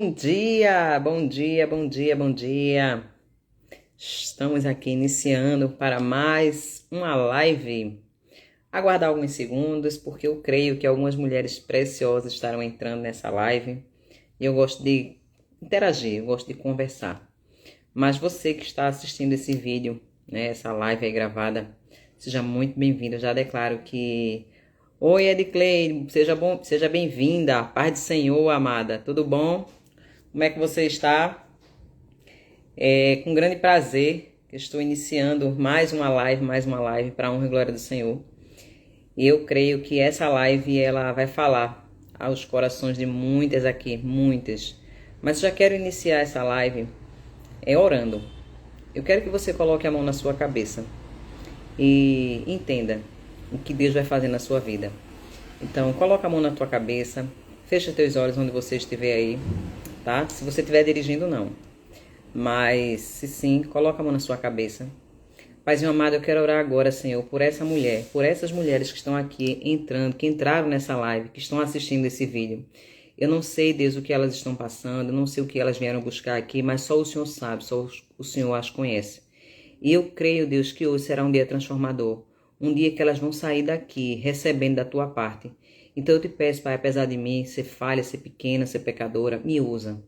Bom dia, bom dia, bom dia, bom dia. Estamos aqui iniciando para mais uma live. Aguardar alguns segundos, porque eu creio que algumas mulheres preciosas estarão entrando nessa live. E eu gosto de interagir, eu gosto de conversar. Mas você que está assistindo esse vídeo, né, essa live aí gravada, seja muito bem-vindo. Eu já declaro que... Oi, Edcleide, seja bem-vinda. Paz do Senhor, amada. Tudo bom? Como é que você está? Com grande prazer que eu estou iniciando mais uma live para a honra e glória do Senhor. E eu creio que essa live ela vai falar aos corações de muitas aqui, muitas. Mas eu já quero iniciar essa live orando. Eu quero que você coloque a mão na sua cabeça e entenda o que Deus vai fazer na sua vida. Então, coloca a mão na tua cabeça, fecha teus olhos onde você estiver aí, tá? Se você estiver dirigindo, não. Mas, se sim, coloca a mão na sua cabeça. Paizinho amado, eu quero orar agora, Senhor, por essa mulher, por essas mulheres que estão aqui entrando, que entraram nessa live, que estão assistindo esse vídeo. Eu não sei, Deus, o que elas estão passando, eu não sei o que elas vieram buscar aqui, mas só o Senhor sabe, só o Senhor as conhece. E eu creio, Deus, que hoje será um dia transformador, um dia que elas vão sair daqui recebendo da tua parte. Então eu te peço, Pai, apesar de mim ser falha, ser pequena, ser pecadora, me usa.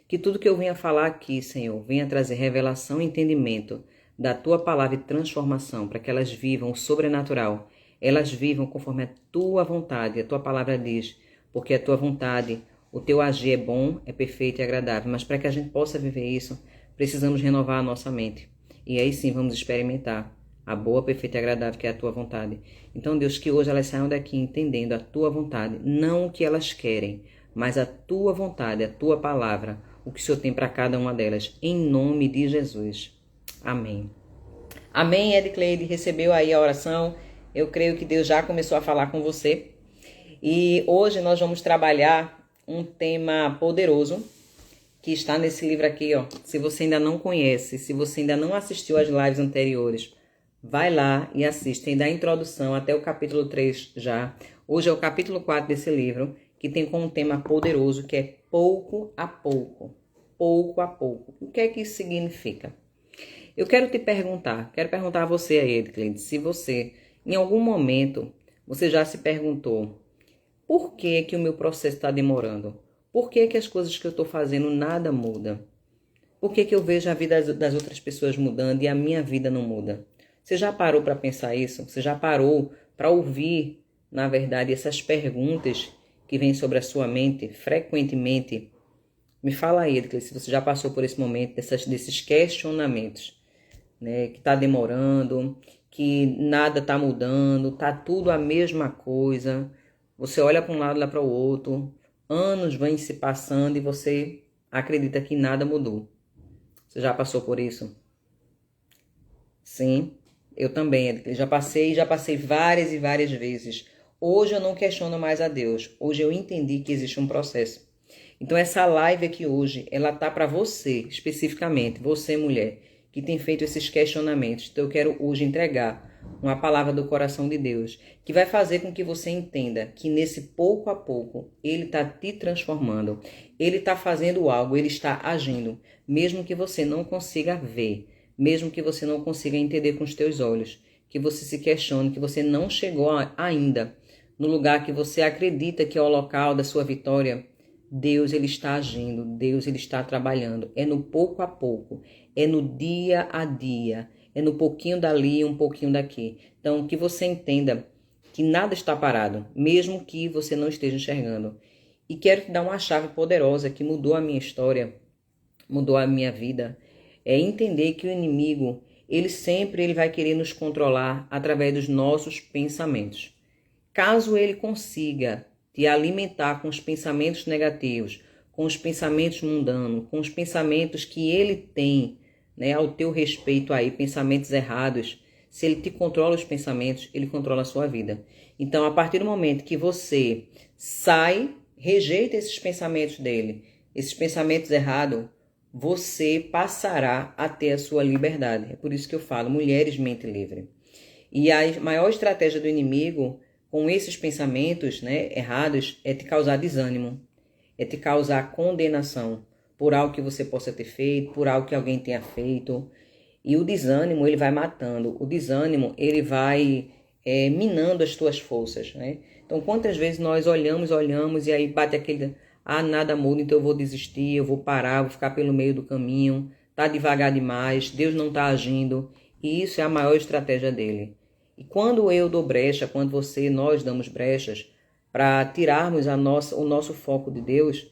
Que tudo que eu venha falar aqui, Senhor, venha trazer revelação e entendimento da tua palavra e transformação, para que elas vivam o sobrenatural. Elas vivam conforme a tua vontade. A tua palavra diz, porque a tua vontade, o teu agir é bom, é perfeito e agradável. Mas para que a gente possa viver isso, precisamos renovar a nossa mente. E aí sim vamos experimentar a boa, perfeita e agradável que é a tua vontade. Então, Deus, que hoje elas saiam daqui entendendo a tua vontade, não o que elas querem, mas a tua vontade, a tua palavra, o que o Senhor tem para cada uma delas, em nome de Jesus. Amém. Amém, Edcleide, recebeu aí a oração. Eu creio que Deus já começou a falar com você. E hoje nós vamos trabalhar um tema poderoso que está nesse livro aqui, ó. Se você ainda não conhece, se você ainda não assistiu às lives anteriores, vai lá e assiste. Tem da introdução até o capítulo 3 já. Hoje é o capítulo 4 desse livro, que tem como tema poderoso, que é pouco a pouco. Pouco a pouco. O que é que isso significa? Eu quero perguntar a você aí, Edcleide, se você, em algum momento, você já se perguntou por que que o meu processo está demorando? Por que que as coisas que eu estou fazendo nada muda? Por que que eu vejo a vida das outras pessoas mudando e a minha vida não muda? Você já parou para pensar isso? Você já parou para ouvir, na verdade, essas perguntas que vêm sobre a sua mente frequentemente? Me fala aí, Edcleide, se você já passou por esse momento desses questionamentos, né? Que está demorando, que nada está mudando, tá tudo a mesma coisa. Você olha para um lado, olha para o outro, anos vêm se passando e você acredita que nada mudou. Você já passou por isso? Sim, eu também. Já passei várias e várias vezes. Hoje eu não questiono mais a Deus. Hoje eu entendi que existe um processo. Então essa live aqui hoje, ela tá para você, especificamente, você mulher, que tem feito esses questionamentos. Então eu quero hoje entregar uma palavra do coração de Deus, que vai fazer com que você entenda que nesse pouco a pouco, Ele está te transformando, Ele está fazendo algo, Ele está agindo, mesmo que você não consiga ver, mesmo que você não consiga entender com os teus olhos, que você se questione, que você não chegou ainda no lugar que você acredita que é o local da sua vitória. Deus, Ele está agindo, Deus, Ele está trabalhando. É no pouco a pouco, é no dia a dia, é no pouquinho dali e um pouquinho daqui. Então, que você entenda que nada está parado, mesmo que você não esteja enxergando. E quero te dar uma chave poderosa que mudou a minha história, mudou a minha vida. É entender que o inimigo, ele vai querer nos controlar através dos nossos pensamentos. Caso ele consiga te alimentar com os pensamentos negativos, com os pensamentos mundanos, com os pensamentos que ele tem, né, ao teu respeito aí, pensamentos errados, se ele te controla os pensamentos, ele controla a sua vida. Então, a partir do momento que você sai, rejeita esses pensamentos dele, esses pensamentos errados, você passará a ter a sua liberdade. É por isso que eu falo, mulheres mente livre. E a maior estratégia do inimigo com esses pensamentos, né, errados, é te causar desânimo, é te causar condenação por algo que você possa ter feito, por algo que alguém tenha feito. E o desânimo, ele vai matando. O desânimo, ele vai minando as tuas forças, né? Então, quantas vezes nós olhamos e aí bate aquele... Ah, nada muda, então eu vou desistir, eu vou parar, vou ficar pelo meio do caminho. Tá devagar demais, Deus não tá agindo. E isso é a maior estratégia dele. E quando eu dou brecha, quando nós damos brechas para tirarmos o nosso foco de Deus,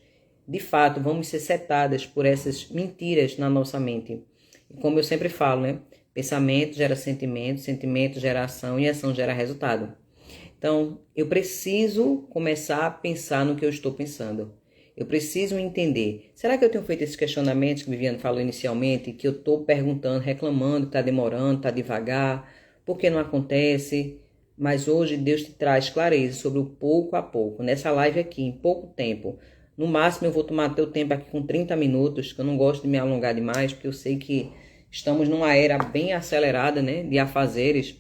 de fato, vamos ser setadas por essas mentiras na nossa mente. E como eu sempre falo, né? Pensamento gera sentimento, sentimento gera ação e ação gera resultado. Então, eu preciso começar a pensar no que eu estou pensando. Eu preciso entender. Será que eu tenho feito esses questionamentos que a Viviane falou inicialmente, que eu estou perguntando, reclamando, que está demorando, está devagar, por que não acontece? Mas hoje Deus te traz clareza sobre o pouco a pouco. Nessa live aqui, em pouco tempo. No máximo eu vou tomar teu tempo aqui com 30 minutos, que eu não gosto de me alongar demais, porque eu sei que estamos numa era bem acelerada, né, de afazeres.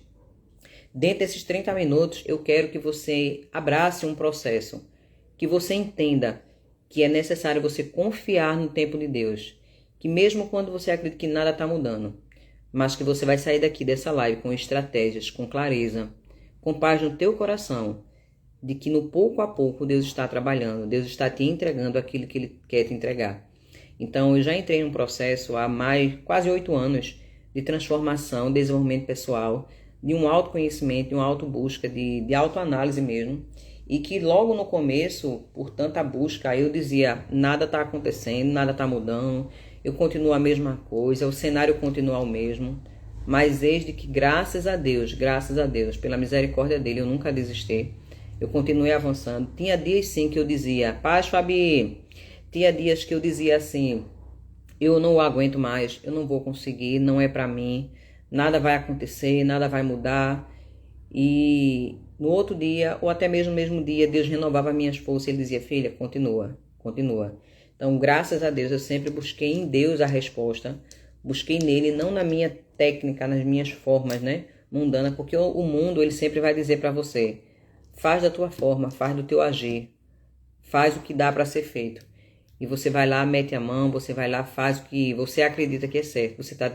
Dentro desses 30 minutos, eu quero que você abrace um processo, que você entenda que é necessário você confiar no tempo de Deus, que mesmo quando você acredita que nada está mudando, mas que você vai sair daqui dessa live com estratégias, com clareza, com paz no teu coração, de que no pouco a pouco Deus está trabalhando, Deus está te entregando aquilo que Ele quer te entregar. Então, eu já entrei num processo há quase 8 anos de transformação, desenvolvimento pessoal, de um autoconhecimento, de uma autobusca, de autoanálise mesmo, e que logo no começo, por tanta busca, eu dizia, nada está acontecendo, nada está mudando, eu continuo a mesma coisa, o cenário continua o mesmo, mas eis de que graças a Deus, pela misericórdia dele, eu nunca desisti, eu continuei avançando. Tinha dias sim que eu dizia, paz, Fabi, tinha dias que eu dizia assim, eu não aguento mais, eu não vou conseguir, não é para mim, nada vai acontecer, nada vai mudar. E no outro dia, ou até mesmo no mesmo dia, Deus renovava minhas forças e Ele dizia, filha, continua, continua. Então, graças a Deus, eu sempre busquei em Deus a resposta, busquei nele, não na minha técnica, nas minhas formas, né, mundana, porque o mundo, ele sempre vai dizer para você, faz da tua forma, faz do teu agir, faz o que dá para ser feito. E você vai lá, mete a mão, você vai lá, faz o que você acredita que é certo. Você está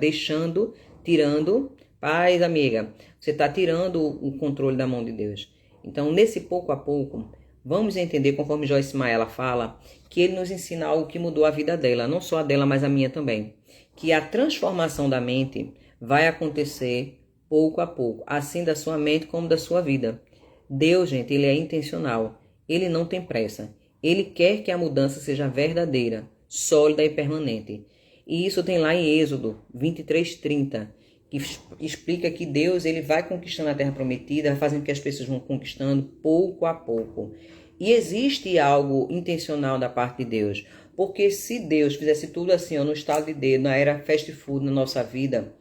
tirando, paz, amiga, você está tirando o controle da mão de Deus. Então, nesse pouco a pouco, vamos entender, conforme Joyce Meyer ela fala, que ele nos ensina algo que mudou a vida dela, não só a dela, mas a minha também. Que a transformação da mente vai acontecer pouco a pouco, assim da sua mente como da sua vida. Deus, gente, ele é intencional, ele não tem pressa. Ele quer que a mudança seja verdadeira, sólida e permanente. E isso tem lá em Êxodo 23:30, que explica que Deus ele vai conquistando a terra prometida, vai fazendo que as pessoas vão conquistando pouco a pouco. E existe algo intencional da parte de Deus. Porque se Deus fizesse tudo assim, ó, no estado de dedo, na era fast food na nossa vida,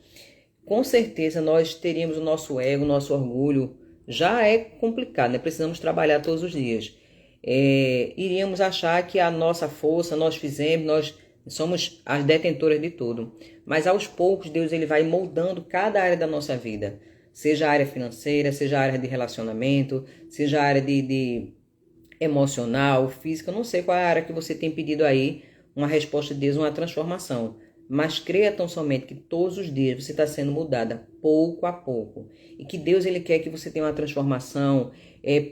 com certeza nós teríamos o nosso ego, o nosso orgulho. Já é complicado, né? Precisamos trabalhar todos os dias. Iríamos achar que a nossa força, nós fizemos, nós somos as detentoras de tudo. Mas aos poucos Deus ele vai moldando cada área da nossa vida. Seja a área financeira, seja a área de relacionamento, seja a área de emocional, física. Eu não sei qual é a área que você tem pedido aí uma resposta de Deus, uma transformação. Mas creia tão somente que todos os dias você está sendo mudada, pouco a pouco. E que Deus ele quer que você tenha uma transformação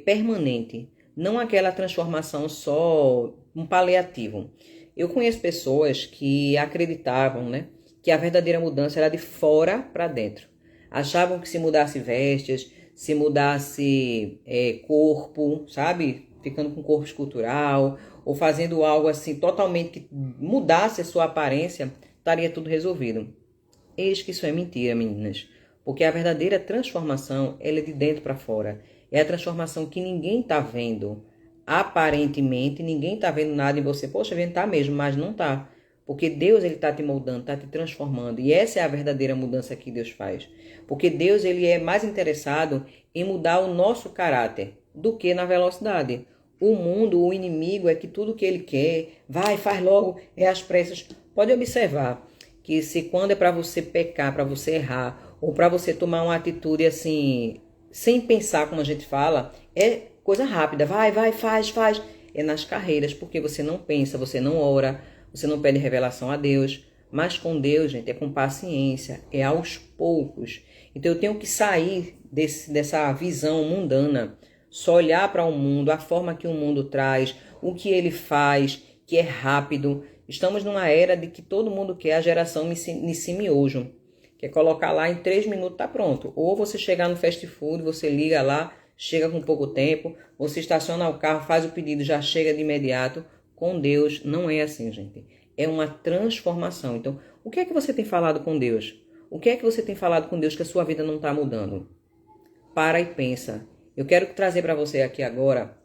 permanente. Não aquela transformação só um paliativo. Eu conheço pessoas que acreditavam, né, que a verdadeira mudança era de fora para dentro. Achavam que se mudasse vestes, se mudasse corpo, sabe? Ficando com corpo escultural, ou fazendo algo assim totalmente que mudasse a sua aparência, estaria tudo resolvido. Eis que isso é mentira, meninas. Porque a verdadeira transformação ela é de dentro para fora. É a transformação que ninguém está vendo. Aparentemente, ninguém está vendo nada em você. Poxa, vendo tá mesmo, mas não tá. Porque Deus ele está te moldando, está te transformando. E essa é a verdadeira mudança que Deus faz. Porque Deus ele é mais interessado em mudar o nosso caráter do que na velocidade. O mundo, o inimigo, é que tudo que ele quer, vai, faz logo, é às pressas. Pode observar que se quando é para você pecar, para você errar, ou para você tomar uma atitude assim, sem pensar como a gente fala, é coisa rápida. Vai, faz. é nas carreiras, porque você não pensa, você não ora, você não pede revelação a Deus. Mas com Deus, gente, é com paciência, é aos poucos. Então eu tenho que sair dessa visão mundana, só olhar para o mundo, a forma que o mundo traz, o que ele faz, que é rápido. Estamos numa era de que todo mundo quer a geração Nissim Miojo. Quer colocar lá em 3 minutos, tá pronto. Ou você chegar no fast food, você liga lá, chega com pouco tempo, você estaciona o carro, faz o pedido, já chega de imediato. Com Deus não é assim, gente. É uma transformação. Então, o que é que você tem falado com Deus? O que é que você tem falado com Deus que a sua vida não está mudando? Para e pensa. Eu quero trazer para você aqui agora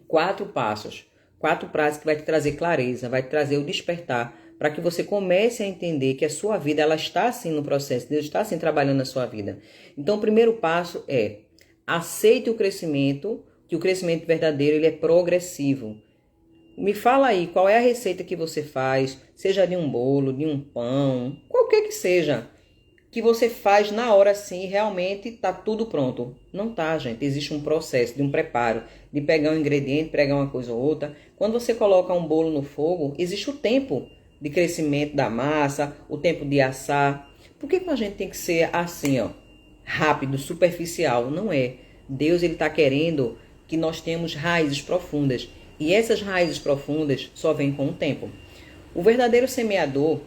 4 passos, 4 frases que vai te trazer clareza, vai te trazer o despertar, para que você comece a entender que a sua vida ela está assim no processo, Deus está assim trabalhando na sua vida. Então, o primeiro passo é aceite o crescimento, que o crescimento verdadeiro ele é progressivo. Me fala aí, qual é a receita que você faz, seja de um bolo, de um pão, qualquer que seja, que você faz na hora assim e realmente tá tudo pronto. Não tá, gente. Existe um processo de um preparo, de pegar um ingrediente, pegar uma coisa ou outra. Quando você coloca um bolo no fogo, existe o tempo de crescimento da massa, o tempo de assar. Por que a gente tem que ser assim, ó, rápido, superficial? Não é. Deus ele tá querendo que nós tenhamos raízes profundas. E essas raízes profundas só vêm com o tempo. O verdadeiro semeador,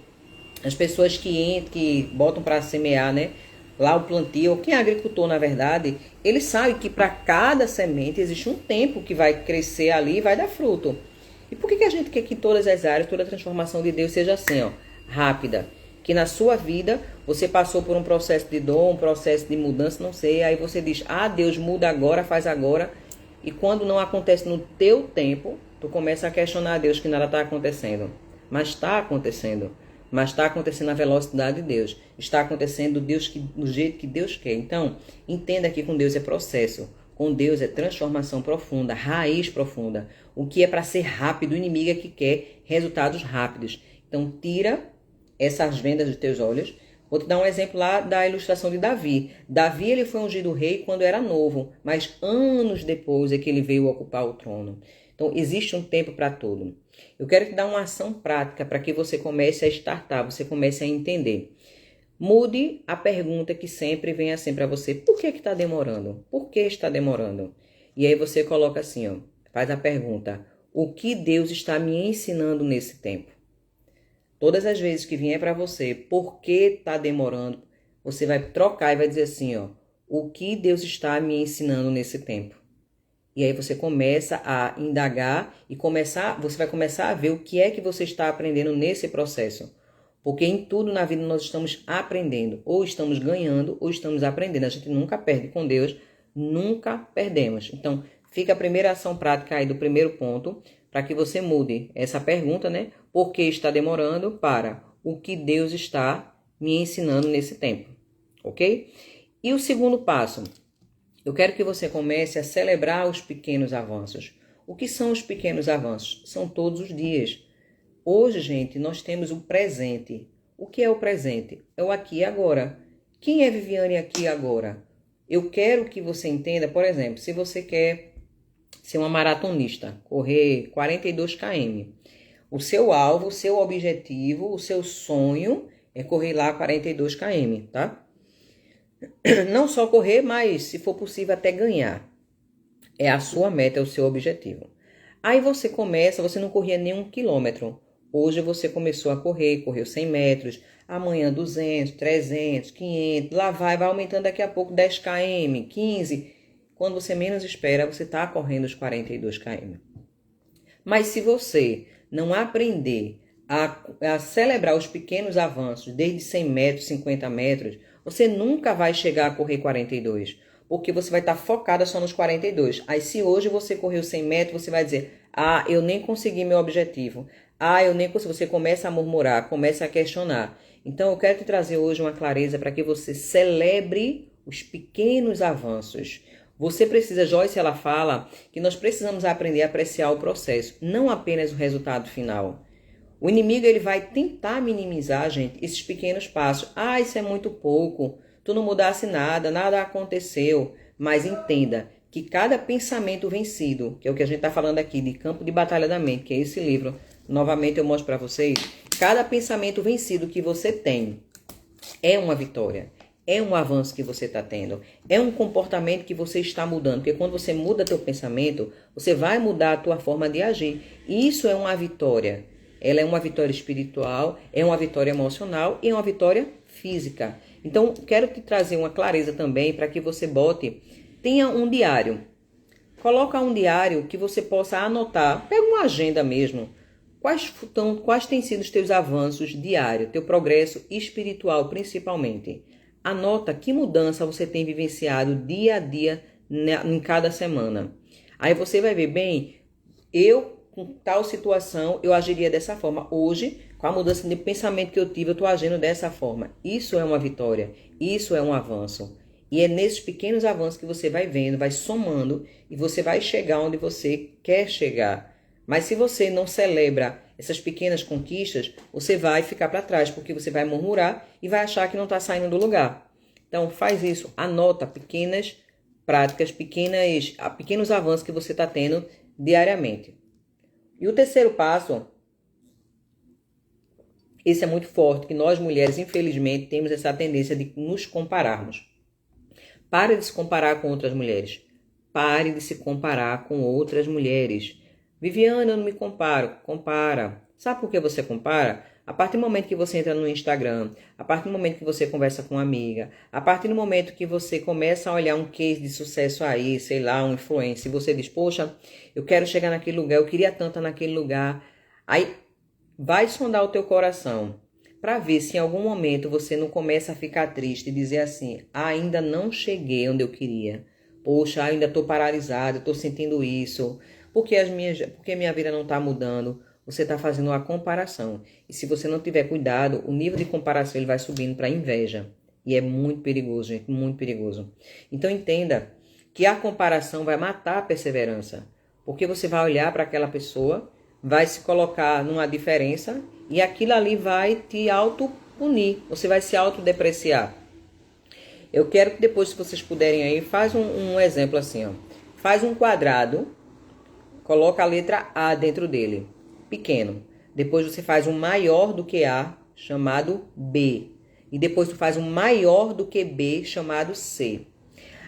as pessoas que botam para semear, né, lá o plantio, quem é agricultor, na verdade, ele sabe que para cada semente existe um tempo que vai crescer ali e vai dar fruto. E por que a gente quer que todas as áreas, toda a transformação de Deus seja assim, ó, rápida? Que na sua vida você passou por um processo de dor, um processo de mudança, não sei, aí você diz, Deus muda agora, faz agora. E quando não acontece no teu tempo, tu começa a questionar a Deus que nada está acontecendo. Mas está acontecendo. Mas está acontecendo na velocidade de Deus. Está acontecendo do jeito que Deus quer. Então, entenda que com Deus é processo. Com Deus é transformação profunda, raiz profunda. O que é para ser rápido, o inimigo é que quer resultados rápidos. Então, tira essas vendas dos teus olhos. Vou te dar um exemplo lá da ilustração de Davi. Davi ele foi ungido rei quando era novo, mas anos depois é que ele veio ocupar o trono. Então, existe um tempo para tudo. Eu quero te dar uma ação prática para que você comece a startar, você comece a entender. Mude a pergunta que sempre vem assim para você. Por que está demorando? Por que está demorando? E aí você coloca assim, ó, faz a pergunta. O que Deus está me ensinando nesse tempo? Todas as vezes que vier para você, por que está demorando, você vai trocar e vai dizer assim, ó, o que Deus está me ensinando nesse tempo? E aí você começa a indagar e você vai começar a ver o que é que você está aprendendo nesse processo. Porque em tudo na vida nós estamos aprendendo, ou estamos ganhando, ou estamos aprendendo. A gente nunca perde com Deus, nunca perdemos. Então, fica a primeira ação prática aí do primeiro ponto, para que você mude essa pergunta, né? Por que está demorando para o que Deus está me ensinando nesse tempo, ok? E o segundo passo, eu quero que você comece a celebrar os pequenos avanços. O que são os pequenos avanços? São todos os dias. Hoje, gente, nós temos o presente. O que é o presente? É o aqui e agora. Quem é Viviane aqui e agora? Eu quero que você entenda, por exemplo, se você quer ser uma maratonista, correr 42 km. O seu alvo, o seu objetivo, o seu sonho é correr lá 42 km, tá? Não só correr, mas se for possível até ganhar. É a sua meta, é o seu objetivo. Aí você começa, você não corria nem 1 quilômetro. Hoje você começou a correr, correu 100 metros, amanhã 200, 300, 500, lá vai aumentando daqui a pouco 10 km, 15. Quando você menos espera, você está correndo os 42 km. Mas se você não aprender a celebrar os pequenos avanços, desde 100 metros, 50 metros, você nunca vai chegar a correr 42, porque você vai estar focada só nos 42. Aí se hoje você correu 100 metros, você vai dizer, eu nem consegui meu objetivo. Eu nem consegui. Você começa a murmurar, começa a questionar. Então eu quero te trazer hoje uma clareza para que você celebre os pequenos avanços. Você precisa, Joyce, ela fala que nós precisamos aprender a apreciar o processo, não apenas o resultado final. O inimigo ele vai tentar minimizar, gente, esses pequenos passos. Isso é muito pouco, tu não mudasse nada, nada aconteceu. Mas entenda que cada pensamento vencido, que é o que a gente está falando aqui, de Campo de Batalha da Mente, que é esse livro, novamente eu mostro para vocês, cada pensamento vencido que você tem é uma vitória, é um avanço que você está tendo, é um comportamento que você está mudando, porque quando você muda teu pensamento, você vai mudar a tua forma de agir, e isso é uma vitória. Ela é uma vitória espiritual, é uma vitória emocional e é uma vitória física. Então, quero te trazer uma clareza também para que você tenha um diário. Coloca um diário que você possa anotar, pega uma agenda mesmo. Quais têm sido os teus avanços diários, teu progresso espiritual principalmente. Anota que mudança você tem vivenciado dia a dia em cada semana. Aí você vai ver, bem, com tal situação, eu agiria dessa forma. Hoje, com a mudança de pensamento que eu tive, eu estou agindo dessa forma. Isso é uma vitória, isso é um avanço. E é nesses pequenos avanços que você vai vendo, vai somando, e você vai chegar onde você quer chegar. Mas se você não celebra essas pequenas conquistas, você vai ficar para trás, porque você vai murmurar e vai achar que não está saindo do lugar. Então, faz isso, anota pequenas práticas, pequenos avanços que você está tendo diariamente. E o terceiro passo, esse é muito forte, que nós mulheres, infelizmente, temos essa tendência de nos compararmos. Pare de se comparar com outras mulheres. Pare de se comparar com outras mulheres. Viviane, eu não me comparo. Compara. Sabe por que você compara? A partir do momento que você entra no Instagram, a partir do momento que você conversa com uma amiga, a partir do momento que você começa a olhar um case de sucesso aí, sei lá, um influencer, e você diz, poxa, eu quero chegar naquele lugar, eu queria tanto estar naquele lugar. Aí vai sondar o teu coração para ver se em algum momento você não começa a ficar triste e dizer assim, ainda não cheguei onde eu queria. Poxa, ainda estou paralisado, estou sentindo isso. Porque minha vida não está mudando? Você está fazendo uma comparação. E se você não tiver cuidado, o nível de comparação ele vai subindo para inveja. E é muito perigoso, gente, muito perigoso. Então entenda que a comparação vai matar a perseverança. Porque você vai olhar para aquela pessoa, vai se colocar numa diferença e aquilo ali vai te auto-punir. Você vai se autodepreciar. Eu quero que depois, se vocês puderem aí, faz um exemplo assim, ó. Faz um quadrado, coloca a letra A dentro dele, pequeno. Depois você faz um maior do que A, chamado B. E depois tu faz um maior do que B, chamado C.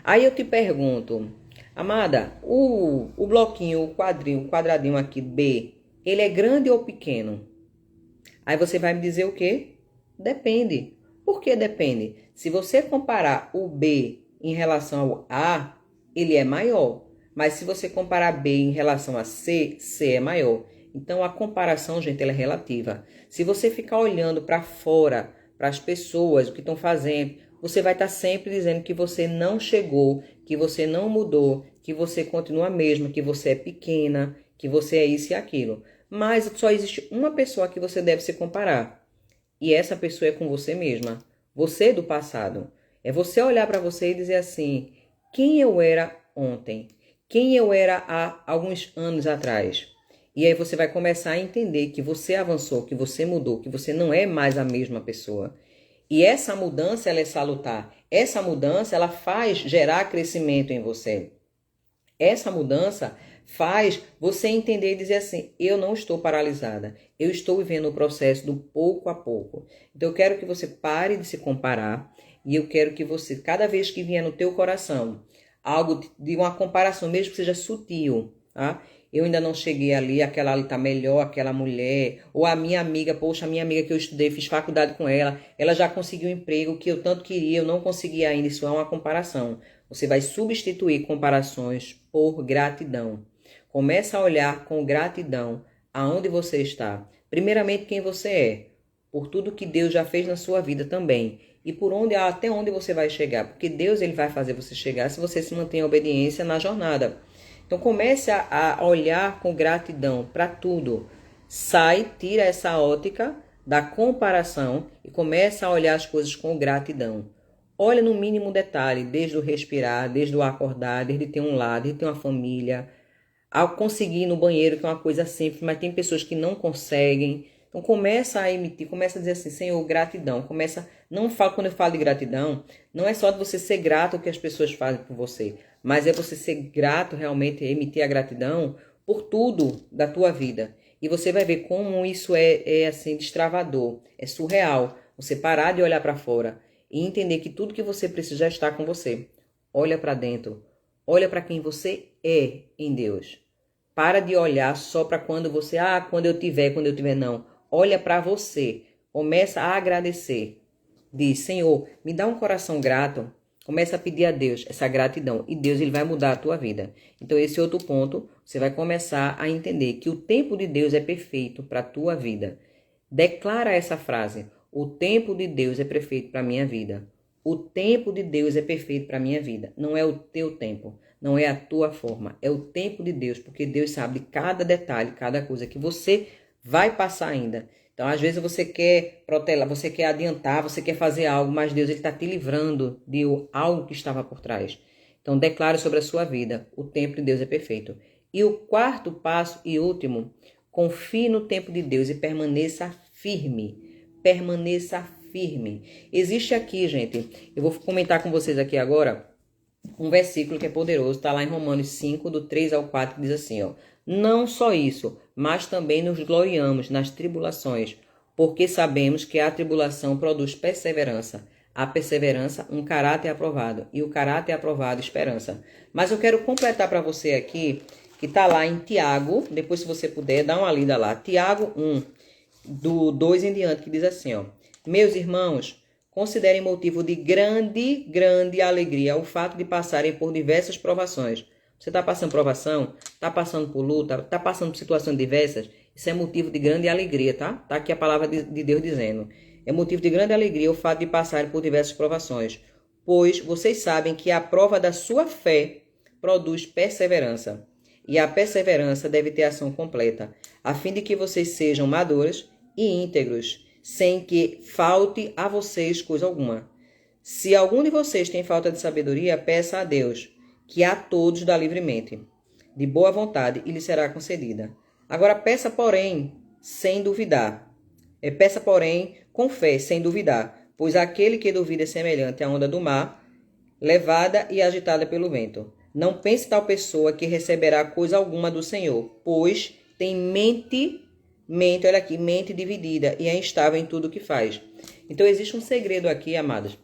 Aí eu te pergunto, amada, o bloquinho, o quadradinho aqui, B, ele é grande ou pequeno? Aí você vai me dizer o quê? Depende. Por que depende? Se você comparar o B em relação ao A, ele é maior. Mas se você comparar B em relação a C, C é maior. Então a comparação, gente, ela é relativa. Se você ficar olhando para fora, para as pessoas, o que estão fazendo, você vai estar sempre dizendo que você não chegou, que você não mudou, que você continua a mesma, que você é pequena, que você é isso e aquilo. Mas só existe uma pessoa que você deve se comparar. E essa pessoa é com você mesma. Você do passado. É você olhar para você e dizer assim, quem eu era ontem? Quem eu era há alguns anos atrás? E aí você vai começar a entender que você avançou, que você mudou, que você não é mais a mesma pessoa. E essa mudança, ela é salutar. Essa mudança, ela faz gerar crescimento em você. Essa mudança faz você entender e dizer assim, eu não estou paralisada, eu estou vivendo o processo do pouco a pouco. Então eu quero que você pare de se comparar e eu quero que você, cada vez que vier no teu coração, algo de uma comparação, mesmo que seja sutil, tá? Eu ainda não cheguei ali, aquela ali tá melhor, aquela mulher, ou a minha amiga, poxa, a minha amiga que eu estudei, fiz faculdade com ela já conseguiu um emprego que eu tanto queria, eu não consegui ainda, isso é uma comparação. Você vai substituir comparações por gratidão. Começa a olhar com gratidão aonde você está. Primeiramente, quem você é, por tudo que Deus já fez na sua vida também. E por até onde você vai chegar. Porque Deus ele vai fazer você chegar se você se mantém em obediência na jornada. Então comece a olhar com gratidão para tudo. Tira essa ótica da comparação e começa a olhar as coisas com gratidão. Olha no mínimo detalhe, desde o respirar, desde o acordar, desde ter um lar, desde ter uma família, ao conseguir ir no banheiro, que é uma coisa simples, mas tem pessoas que não conseguem. Então começa a emitir, começa a dizer assim, Senhor, gratidão. Quando eu falo de gratidão, não é só de você ser grato ao que as pessoas fazem por você, mas é você ser grato realmente, emitir a gratidão por tudo da tua vida. E você vai ver como isso é assim, destravador, é surreal. Você parar de olhar para fora e entender que tudo que você precisa já está com você. Olha para dentro, olha para quem você é em Deus. Para de olhar só para quando você, quando eu tiver, não. Olha para você, começa a agradecer. Diz, Senhor, me dá um coração grato. Começa a pedir a Deus essa gratidão e Deus ele vai mudar a tua vida. Então esse outro ponto, você vai começar a entender que o tempo de Deus é perfeito para a tua vida. Declara essa frase, o tempo de Deus é perfeito para a minha vida. O tempo de Deus é perfeito para a minha vida. Não é o teu tempo, não é a tua forma, é o tempo de Deus, porque Deus sabe cada detalhe, cada coisa que você vai passar ainda. Então, às vezes você quer protelar, você quer adiantar, você quer fazer algo, mas Deus está te livrando de algo que estava por trás. Então, declare sobre a sua vida, o tempo de Deus é perfeito. E o quarto passo e último, confie no tempo de Deus e permaneça firme. Permaneça firme. Existe aqui, gente, eu vou comentar com vocês aqui agora, um versículo que é poderoso, está lá em Romanos 5, do 3 ao 4, que diz assim, ó. Não só isso, mas também nos gloriamos nas tribulações, porque sabemos que a tribulação produz perseverança. A perseverança, um caráter aprovado, e o caráter aprovado, esperança. Mas eu quero completar para você aqui, que está lá em Tiago, depois se você puder, dá uma lida lá. Tiago 1, do 2 em diante, que diz assim, ó. Meus irmãos, considerem motivo de grande alegria o fato de passarem por diversas provações. Você está passando provação? Está passando por luta? Está passando por situações diversas? Isso é motivo de grande alegria, tá? Está aqui a palavra de Deus dizendo. É motivo de grande alegria o fato de passarem por diversas provações. Pois vocês sabem que a prova da sua fé produz perseverança. E a perseverança deve ter ação completa, a fim de que vocês sejam maduros e íntegros, sem que falte a vocês coisa alguma. Se algum de vocês tem falta de sabedoria, peça a Deus, que a todos dá livremente, de boa vontade, e lhe será concedida. Agora peça, porém, sem duvidar. Peça, porém, com fé, sem duvidar, pois aquele que duvida é semelhante à onda do mar, levada e agitada pelo vento. Não pense tal pessoa que receberá coisa alguma do Senhor, pois tem mente dividida e é instável em tudo o que faz. Então existe um segredo aqui, amados,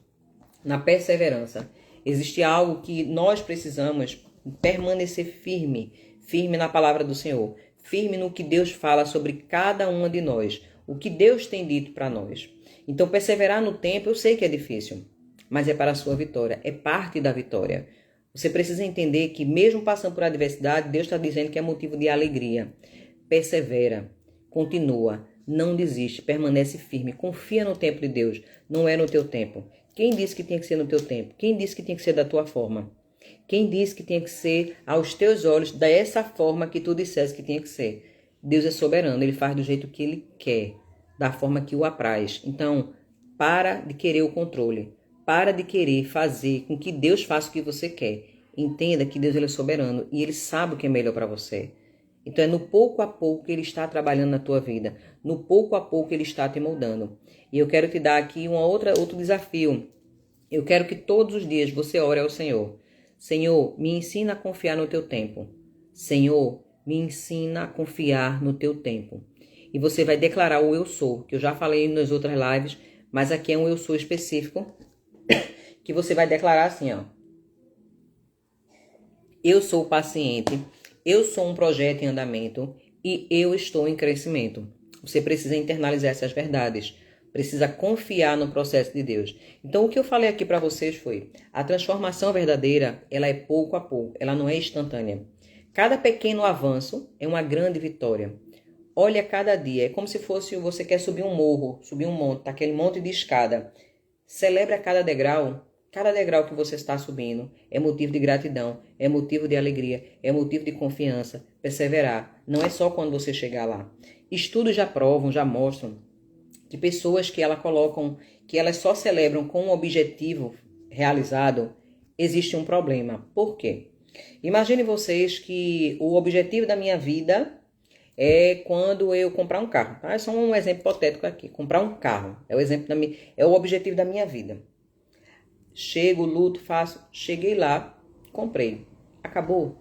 na perseverança. Existe algo que nós precisamos permanecer firme na palavra do Senhor, firme no que Deus fala sobre cada uma de nós, o que Deus tem dito para nós. Então perseverar no tempo, eu sei que é difícil, mas é para a sua vitória, é parte da vitória. Você precisa entender que mesmo passando por adversidade, Deus está dizendo que é motivo de alegria. Persevera. Continua, não desiste, permanece firme, confia no tempo de Deus, não é no teu tempo. Quem disse que tem que ser no teu tempo? Quem disse que tem que ser da tua forma? Quem disse que tem que ser aos teus olhos dessa forma que tu disseste que tinha que ser? Deus é soberano, ele faz do jeito que ele quer, da forma que o apraz. Então, para de querer o controle, para de querer fazer com que Deus faça o que você quer. Entenda que Deus ele é soberano e ele sabe o que é melhor para você. Então é no pouco a pouco que ele está trabalhando na tua vida. No pouco a pouco ele está te moldando. E eu quero te dar aqui outro desafio. Eu quero que todos os dias você ore ao Senhor. Senhor, me ensina a confiar no teu tempo. Senhor, me ensina a confiar no teu tempo. E você vai declarar o eu sou, que eu já falei nas outras lives, mas aqui é um eu sou específico, que você vai declarar assim, ó. Eu sou paciente. Eu sou um projeto em andamento e eu estou em crescimento. Você precisa internalizar essas verdades. Precisa confiar no processo de Deus. Então, o que eu falei aqui para vocês foi, a transformação verdadeira, ela é pouco a pouco, ela não é instantânea. Cada pequeno avanço é uma grande vitória. Olha cada dia, é como se fosse você quer subir um morro, subir um monte, tá aquele monte de escada. Celebre a cada degrau que você está subindo é motivo de gratidão, é motivo de alegria, é motivo de confiança, perseverar. Não é só quando você chegar lá. Estudos já provam, já mostram que pessoas que elas só celebram com um objetivo realizado, existe um problema. Por quê? Imagine vocês que o objetivo da minha vida é quando eu comprar um carro, tá? É só um exemplo hipotético aqui. Comprar um carro é o exemplo é o objetivo da minha vida. Chego, luto, faço, cheguei lá, comprei. Acabou?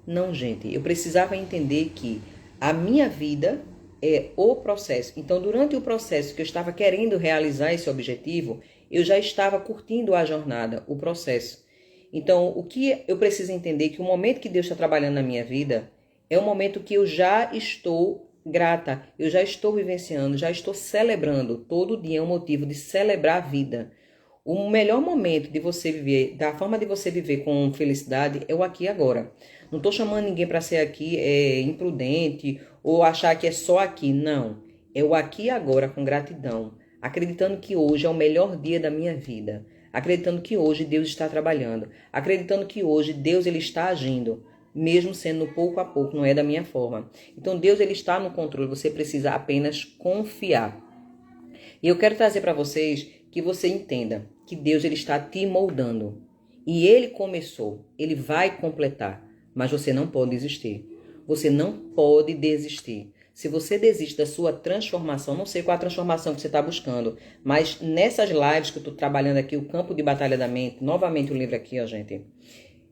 Não, gente. Eu precisava entender que a minha vida é o processo. Então, durante o processo que eu estava querendo realizar esse objetivo, eu já estava curtindo a jornada, o processo. Então, o que eu preciso entender é que o momento que Deus está trabalhando na minha vida é um momento que eu já estou grata, eu já estou vivenciando, já estou celebrando. Todo dia é um motivo de celebrar a vida. O melhor momento de você viver, da forma de você viver com felicidade é o aqui e agora. Não estou chamando ninguém para ser aqui imprudente ou achar que é só aqui. Não. É o aqui e agora com gratidão. Acreditando que hoje é o melhor dia da minha vida. Acreditando que hoje Deus está trabalhando. Acreditando que hoje Deus ele está agindo. Mesmo sendo pouco a pouco, não é da minha forma. Então Deus ele está no controle. Você precisa apenas confiar. E eu quero trazer para vocês que você entenda que Deus ele está te moldando. E ele começou, ele vai completar. Mas você não pode desistir. Você não pode desistir. Se você desiste da sua transformação, não sei qual a transformação que você está buscando, mas nessas lives que eu estou trabalhando aqui, o campo de batalha da mente, novamente o livro aqui, ó, gente,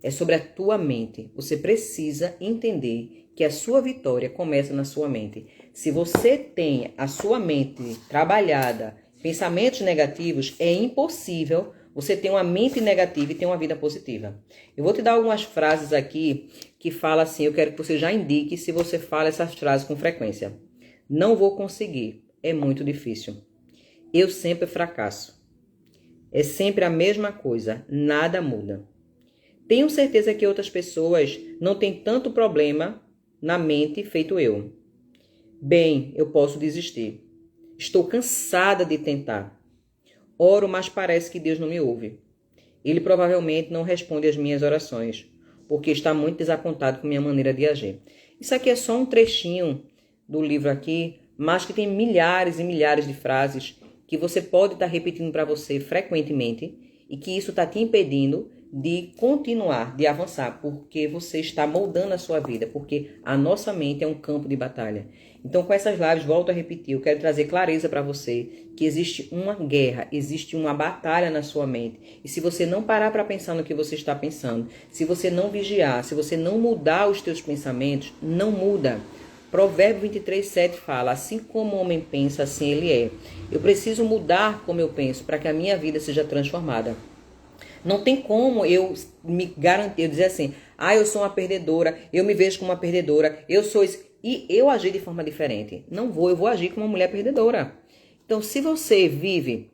é sobre a tua mente. Você precisa entender que a sua vitória começa na sua mente. Se você tem a sua mente trabalhada, pensamentos negativos, é impossível você ter uma mente negativa e ter uma vida positiva. Eu vou te dar algumas frases aqui que falam assim, eu quero que você já indique se você fala essas frases com frequência. Não vou conseguir, é muito difícil. Eu sempre fracasso. É sempre a mesma coisa, nada muda. Tenho certeza que outras pessoas não têm tanto problema na mente feito eu. Bem, eu posso desistir. Estou cansada de tentar. Oro, mas parece que Deus não me ouve. Ele provavelmente não responde às minhas orações, porque está muito desapontado com minha maneira de agir. Isso aqui é só um trechinho do livro aqui, mas que tem milhares e milhares de frases que você pode estar repetindo para você frequentemente e que isso está te impedindo de continuar, de avançar, porque você está moldando a sua vida, porque a nossa mente é um campo de batalha. Então, com essas lives, volto a repetir, eu quero trazer clareza para você que existe uma guerra, existe uma batalha na sua mente. E se você não parar para pensar no que você está pensando, se você não vigiar, se você não mudar os teus pensamentos, não muda. Provérbio 23:7 fala, assim como o homem pensa, assim ele é. Eu preciso mudar como eu penso para que a minha vida seja transformada. Não tem como eu me garantir, eu dizer assim, eu sou uma perdedora, eu me vejo como uma perdedora, eu sou isso, e eu agir de forma diferente. Não vou, eu vou agir como uma mulher perdedora. Então, se você vive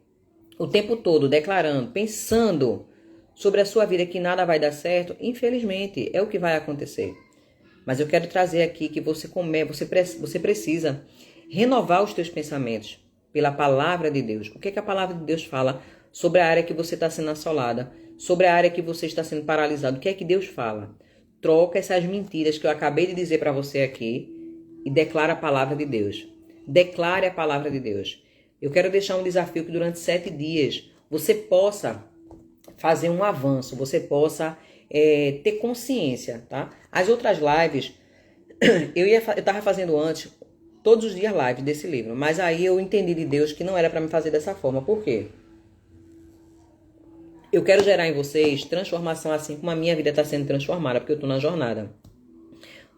o tempo todo declarando, pensando sobre a sua vida que nada vai dar certo, infelizmente, é o que vai acontecer. Mas eu quero trazer aqui que você precisa renovar os teus pensamentos pela palavra de Deus. O que é que a palavra de Deus fala sobre a área que você está sendo assolada, sobre a área que você está sendo paralisado? O que é que Deus fala? Troca essas mentiras que eu acabei de dizer para você aqui e declara a palavra de Deus. Declare a palavra de Deus. Eu quero deixar um desafio que durante 7 dias você possa fazer um avanço, você possa ter consciência, tá? As outras lives, eu estava fazendo antes, todos os dias live desse livro, mas aí eu entendi de Deus que não era para me fazer dessa forma. Por quê? Eu quero gerar em vocês transformação assim como a minha vida está sendo transformada, porque eu estou na jornada.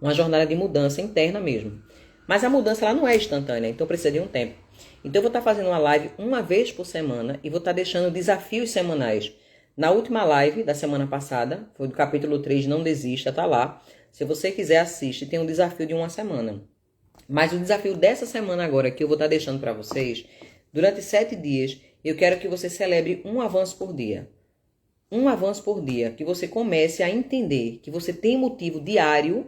Uma jornada de mudança interna mesmo. Mas a mudança ela não é instantânea, então precisa de um tempo. Então eu vou estar fazendo uma live uma vez por semana e vou estar deixando desafios semanais. Na última live da semana passada, foi do capítulo 3, Não Desista, tá lá. Se você quiser, assiste, tem um desafio de uma semana. Mas o desafio dessa semana agora, que eu vou estar deixando para vocês, durante 7 dias, eu quero que você celebre um avanço por dia. Um avanço por dia, que você comece a entender que você tem motivo diário,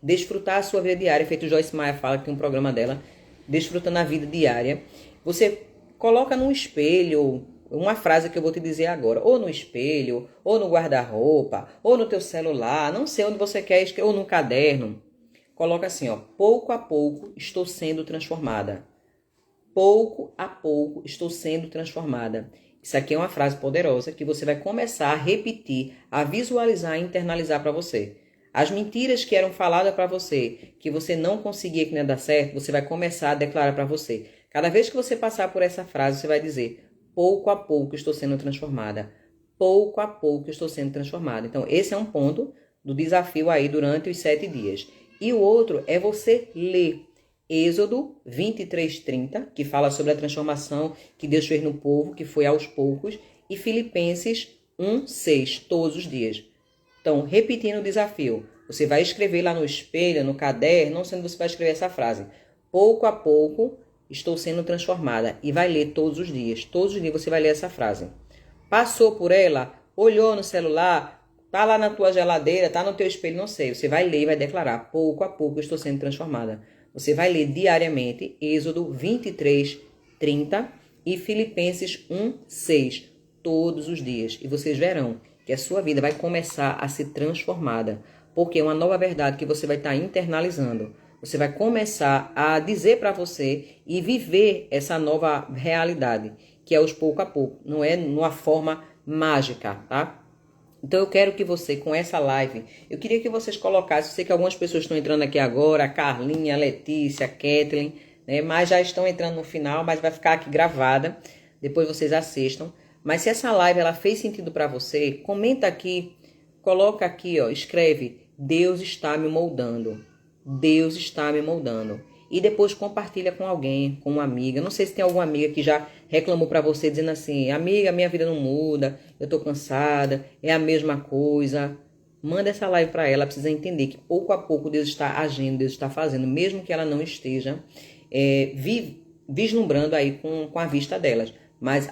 desfrutar a sua vida diária, feito Joyce Meyer fala que tem um programa dela, desfrutando a vida diária. Você coloca num espelho, uma frase que eu vou te dizer agora, ou no espelho, ou no guarda-roupa, ou no teu celular, não sei onde você quer escrever, ou no caderno. Coloca assim, ó, pouco a pouco estou sendo transformada. Pouco a pouco estou sendo transformada. Isso aqui é uma frase poderosa que você vai começar a repetir, a visualizar e internalizar para você. As mentiras que eram faladas para você, que você não conseguia, que não ia dar certo, você vai começar a declarar para você. Cada vez que você passar por essa frase, você vai dizer: pouco a pouco estou sendo transformada. Pouco a pouco estou sendo transformada. Então, esse é um ponto do desafio aí durante os 7 dias. E o outro é você ler Êxodo 23:30, que fala sobre a transformação que Deus fez no povo, que foi aos poucos, e Filipenses 1:6, todos os dias. Então, repetindo o desafio, você vai escrever lá no espelho, no caderno, não sendo você vai escrever essa frase: pouco a pouco estou sendo transformada, e vai ler todos os dias. Todos os dias você vai ler essa frase. Passou por ela, olhou no celular, tá lá na tua geladeira, tá no teu espelho, não sei. Você vai ler e vai declarar: pouco a pouco eu estou sendo transformada. Você vai ler diariamente Êxodo 23:30 e Filipenses 1:6, todos os dias. E vocês verão que a sua vida vai começar a ser transformada, porque é uma nova verdade que você vai estar internalizando. Você vai começar a dizer para você e viver essa nova realidade, que é os pouco a pouco, não é numa forma mágica, tá? Então eu quero que você, com essa live, eu queria que vocês colocassem, eu sei que algumas pessoas estão entrando aqui agora, a Carlinha, a Letícia, a Kathleen, né? Mas já estão entrando no final, mas vai ficar aqui gravada, depois vocês assistam. Mas se essa live ela fez sentido para você, comenta aqui, coloca aqui, ó, escreve: Deus está me moldando. Deus está me moldando. E depois compartilha com alguém, com uma amiga. Não sei se tem alguma amiga que já reclamou para você, dizendo assim: amiga, minha vida não muda, eu tô cansada, é a mesma coisa. Manda essa live para ela, precisa entender que pouco a pouco Deus está agindo, Deus está fazendo, mesmo que ela não esteja vislumbrando aí com a vista delas. Mas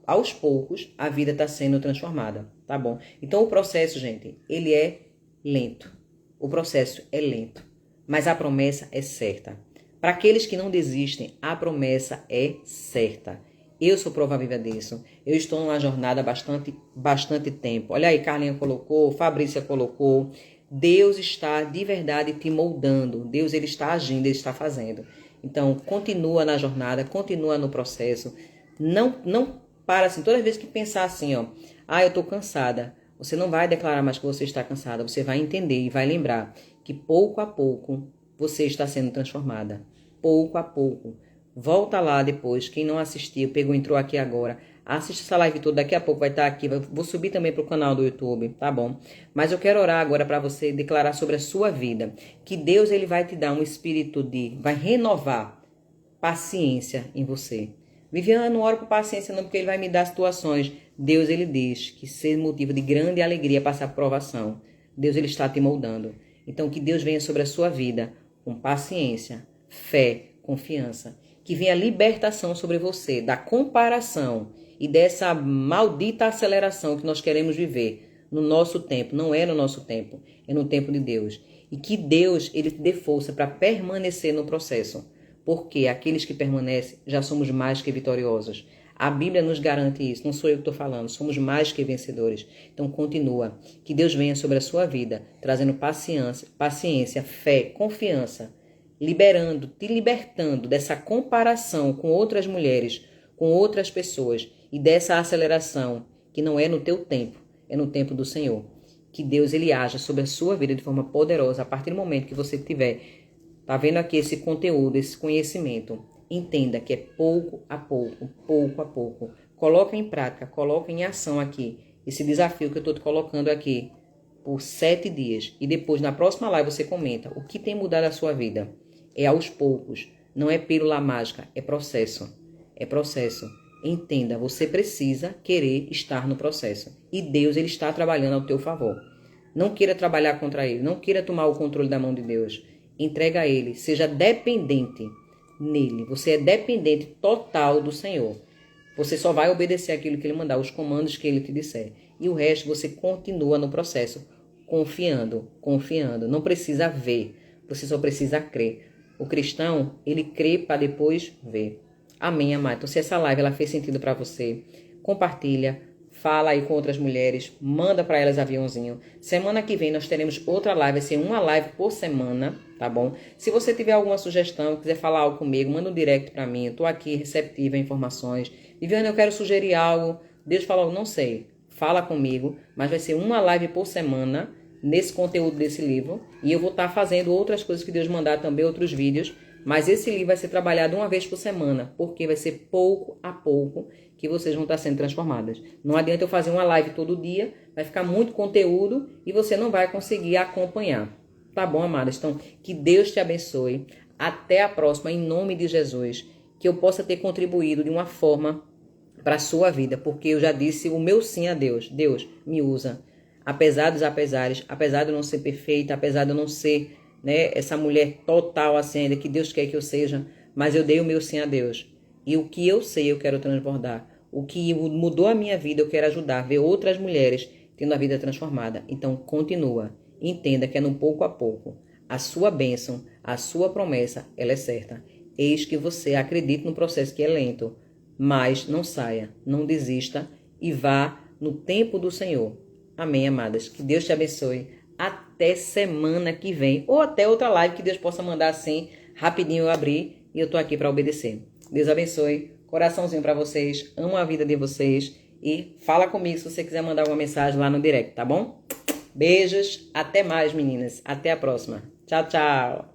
aos poucos a vida está sendo transformada, tá bom? Então o processo, gente, ele é lento. O processo é lento, mas a promessa é certa. Para aqueles que não desistem, a promessa é certa. Eu sou prova viva disso. Eu estou numa jornada há bastante tempo. Olha aí, Carlinha colocou, Fabrícia colocou. Deus está de verdade te moldando. Deus ele está agindo, ele está fazendo. Então, continua na jornada, continua no processo. Não para assim, toda vez que pensar assim, ó, eu estou cansada. Você não vai declarar mais que você está cansada. Você vai entender e vai lembrar que pouco a pouco você está sendo transformada. Pouco a pouco. Volta lá depois. Quem não assistiu, entrou aqui agora. Assiste essa live toda. Daqui a pouco vai estar aqui. Vou subir também para o canal do YouTube, tá bom? Mas eu quero orar agora para você declarar sobre a sua vida. Que Deus ele vai te dar um espírito vai renovar paciência em você. Viviane, não oro por paciência não, porque ele vai me dar situações. Deus ele diz que ser motivo de grande alegria passar provação. Deus ele está te moldando. Então que Deus venha sobre a sua vida com paciência, fé, confiança. Que venha libertação sobre você da comparação e dessa maldita aceleração que nós queremos viver no nosso tempo. Não é no nosso tempo, é no tempo de Deus. E que Deus ele te dê força para permanecer no processo. Porque aqueles que permanecem já somos mais que vitoriosos. A Bíblia nos garante isso, não sou eu que estou falando, somos mais que vencedores. Então continua, que Deus venha sobre a sua vida, trazendo paciência, fé, confiança, te libertando dessa comparação com outras mulheres, com outras pessoas e dessa aceleração que não é no teu tempo, é no tempo do Senhor. Que Deus ele haja sobre a sua vida de forma poderosa a partir do momento que você tiver, tá vendo aqui esse conteúdo, esse conhecimento. Entenda que é pouco a pouco, pouco a pouco. Coloca em prática, coloca em ação aqui esse desafio que eu estou te colocando aqui por 7 dias. E depois, na próxima live, você comenta o que tem mudado a sua vida. É aos poucos, não é pílula mágica, é processo. É processo. Entenda, você precisa querer estar no processo. E Deus ele está trabalhando ao teu favor. Não queira trabalhar contra ele, não queira tomar o controle da mão de Deus. Entrega a ele, seja dependente nele. Você é dependente total do Senhor. Você só vai obedecer aquilo que ele mandar, os comandos que ele te disser. E o resto você continua no processo, confiando. Não precisa ver, você só precisa crer. O cristão, ele crê para depois ver. Amém, amado. Então, se essa live ela fez sentido para você, compartilha, fala aí com outras mulheres, manda para elas aviãozinho. Semana que vem nós teremos outra live, vai ser uma live por semana, tá bom? Se você tiver alguma sugestão, quiser falar algo comigo, manda um direct para mim. Eu tô aqui receptiva a informações. Viviane, eu quero sugerir algo. Deus falou, não sei. Fala comigo, mas vai ser uma live por semana nesse conteúdo desse livro. E eu vou estar fazendo outras coisas que Deus mandar também, outros vídeos. Mas esse livro vai ser trabalhado uma vez por semana, porque vai ser pouco a pouco que vocês vão estar sendo transformadas. Não adianta eu fazer uma live todo dia, vai ficar muito conteúdo e você não vai conseguir acompanhar. Tá bom, amadas? Então, que Deus te abençoe. Até a próxima, em nome de Jesus. Que eu possa ter contribuído de uma forma para a sua vida, porque eu já disse o meu sim a Deus. Deus, me usa. Apesar dos apesares, apesar de eu não ser perfeita, apesar de eu não ser, né, essa mulher total assim ainda que Deus quer que eu seja, mas eu dei o meu sim a Deus. E o que eu sei eu quero transbordar. O que mudou a minha vida eu quero ajudar, ver outras mulheres tendo a vida transformada. Então continua, entenda que é no pouco a pouco. A sua bênção, a sua promessa, ela é certa. Eis que você acredite no processo que é lento, mas não saia, não desista e vá no tempo do Senhor. Amém, amadas? Que Deus te abençoe. Até semana que vem. Ou até outra live que Deus possa mandar assim, rapidinho eu abrir e eu tô aqui para obedecer. Deus abençoe. Coraçãozinho para vocês. Amo a vida de vocês. E fala comigo se você quiser mandar alguma mensagem lá no direct, tá bom? Beijos. Até mais, meninas. Até a próxima. Tchau, tchau.